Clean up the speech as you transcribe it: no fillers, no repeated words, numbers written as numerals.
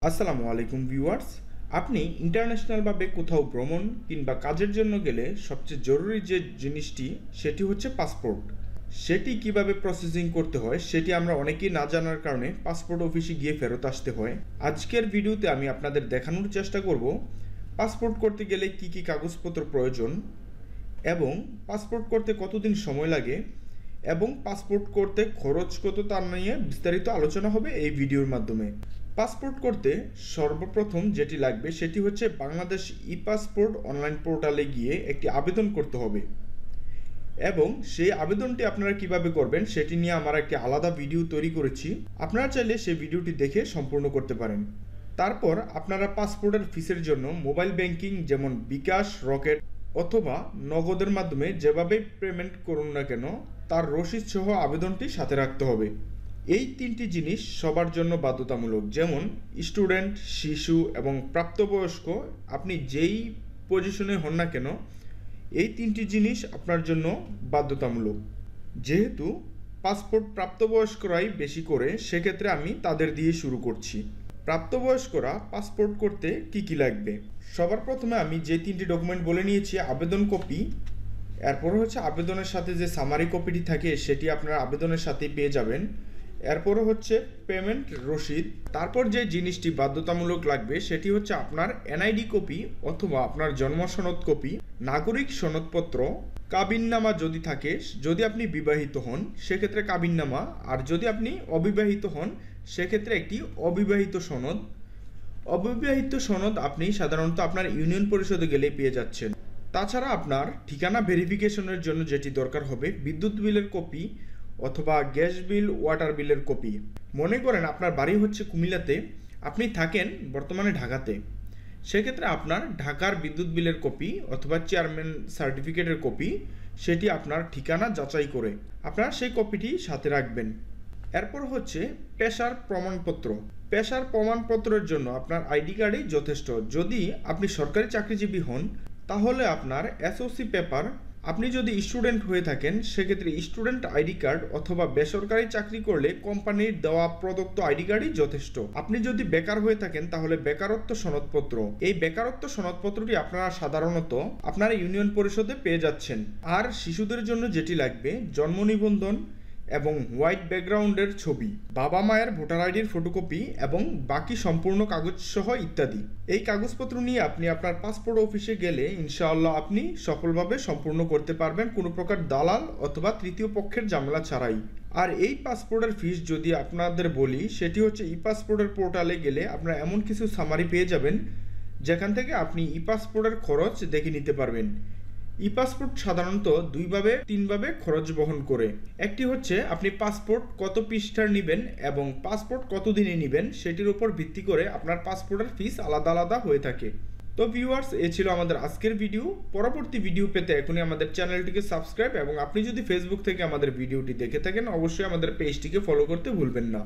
আসসালামু আলাইকুম ভিউয়ার্স। আপনি ইন্টারন্যাশনালভাবে কোথাও ভ্রমণ কিংবা কাজের জন্য গেলে সবচেয়ে জরুরি যে জিনিসটি সেটি হচ্ছে পাসপোর্ট। সেটি কিভাবে প্রসেসিং করতে হয় সেটি আমরা অনেকেই না জানার কারণে পাসপোর্ট অফিসে গিয়ে ফেরত আসতে হয়। আজকের ভিডিওতে আমি আপনাদের দেখানোর চেষ্টা করব পাসপোর্ট করতে গেলে কি কি কাগজপত্র প্রয়োজন এবং পাসপোর্ট করতে কতদিন সময় লাগে এবং পাসপোর্ট করতে খরচ কত তা নিয়ে বিস্তারিত আলোচনা হবে এই ভিডিওর মাধ্যমে। পাসপোর্ট করতে সর্বপ্রথম যেটি লাগবে সেটি হচ্ছে বাংলাদেশ ই পাসপোর্ট অনলাইন পোর্টালে গিয়ে একটি আবেদন করতে হবে এবং সেই আবেদনটি আপনারা কিভাবে করবেন সেটি নিয়ে আমার একটি আলাদা ভিডিও তৈরি করেছি, আপনারা চাইলে সেই ভিডিওটি দেখে সম্পূর্ণ করতে পারেন। তারপর আপনারা পাসপোর্টের ফিসের জন্য মোবাইল ব্যাংকিং যেমন বিকাশ, রকেট অথবা নগদের মাধ্যমে যেভাবে পেমেন্ট করুন না কেন তার রসিদ সহ আবেদনটি সাথে রাখতে হবে। এই তিনটি জিনিস সবার জন্য বাধ্যতামূলক, যেমন স্টুডেন্ট, শিশু এবং প্রাপ্তবয়স্ক, আপনি যেই পজিশনে হন না কেন এই তিনটি জিনিস আপনার জন্য বাধ্যতামূলক। যেহেতু পাসপোর্ট প্রাপ্তবয়স্করাই বেশি করে, সেক্ষেত্রে আমি তাদের দিয়ে শুরু করছি। প্রাপ্তবয়স্করা পাসপোর্ট করতে কি কি লাগবে? সবার প্রথমে আমি যে তিনটি ডকুমেন্ট বলে নিয়েছি, আবেদন কপি, এরপর হচ্ছে আবেদনের সাথে যে সামারি কপিটি থাকে সেটি আপনারা আবেদনের সাথেই পেয়ে যাবেন, এরপরও হচ্ছে পেমেন্ট রসিদ। তারপর যে জিনিসটি বাধ্যতামূলক লাগবে সেটি হচ্ছে আপনার এনআইডি কপি অথবা আপনার জন্ম সনদ কপি, নাগরিক সনদপত্র, কাবিননামা যদি থাকে, যদি আপনি বিবাহিত হন সেক্ষেত্রে কাবিননামা, আর যদি আপনি অবিবাহিত হন সেক্ষেত্রে একটি অবিবাহিত সনদ। অবিবাহিত সনদ আপনি সাধারণত আপনার ইউনিয়ন পরিষদে গেলেই পেয়ে যাচ্ছেন। তাছাড়া আপনার ঠিকানা ভেরিফিকেশনের জন্য যেটি দরকার হবে বিদ্যুৎ বিলের কপি অথবা গ্যাস বিল, ওয়াটার বিলের কপি। মনে করেন আপনার বাড়ি হচ্ছে কুমিল্লাতে, আপনি থাকেন বর্তমানে ঢাকাতে, সেক্ষেত্রে আপনার ঢাকার বিদ্যুৎ বিলের কপি অথবা চেয়ারম্যান সার্টিফিকেটের কপি, সেটি আপনার ঠিকানা যাচাই করে আপনারা সেই কপিটি সাথে রাখবেন। এরপর হচ্ছে পেশার প্রমাণপত্র। পেশার প্রমাণপত্রের জন্য আপনার আইডি কার্ডই যথেষ্ট। যদি আপনি সরকারি চাকরিজীবী হন তাহলে আপনার এসওসি পেপার, আপনি যদি স্টুডেন্ট হয়ে থাকেন সেক্ষেত্রে স্টুডেন্ট আইডি কার্ড অথবা বেসরকারি চাকরি করলে কোম্পানির দেওয়া প্রদত্ত আইডি কার্ডই যথেষ্ট। আপনি যদি বেকার হয়ে থাকেন তাহলে বেকারত্ব সনদপত্র, এই বেকারত্ব সনদপত্রটি আপনারা সাধারণত আপনারা ইউনিয়ন পরিষদে পেয়ে যাচ্ছেন। আর শিশুদের জন্য যেটি লাগবে জন্ম নিবন্ধন এবং হোয়াইট ব্যাকগ্রাউন্ডের ছবি, বাবা মায়ের ভোটার আইডির ফটোকপি এবং বাকি সম্পূর্ণ কাগজ সহ ইত্যাদি। এই কাগজপত্র নিয়ে আপনি আপনার পাসপোর্ট অফিসে গেলে ইনশাআল্লাহ আপনি সফলভাবে সম্পূর্ণ করতে পারবেন, কোনো প্রকার দালাল অথবা তৃতীয় পক্ষের ঝামেলা ছাড়াই। আর এই পাসপোর্টের ফিস যদি আপনাদের বলি সেটি হচ্ছে ই পাসপোর্টের পোর্টালে গেলে আপনারা এমন কিছু সামারি পেয়ে যাবেন যেখান থেকে আপনি ই পাসপোর্টের খরচ দেখে নিতে পারবেন। ই পাসপোর্ট সাধারণত তিনভাবে খরচ বহন করে। একটি হচ্ছে আপনি পাসপোর্ট কত পৃষ্ঠার নেবেন এবং পাসপোর্ট কত দিনে নেবেন সেটির উপর ভিত্তি করে আপনার পাসপোর্টের ফিস আলাদা আলাদা হয়ে থাকে। তো ভিউয়ার্স, এ ছিল আমাদের আজকের ভিডিও। পরবর্তী ভিডিও পেতে এখনই আমাদের চ্যানেলটিকে সাবস্ক্রাইব এবং আপনি যদি ফেসবুক থেকে আমাদের ভিডিওটি দেখে থাকেন অবশ্যই আমাদের পেজটিকে ফলো করতে ভুলবেন না।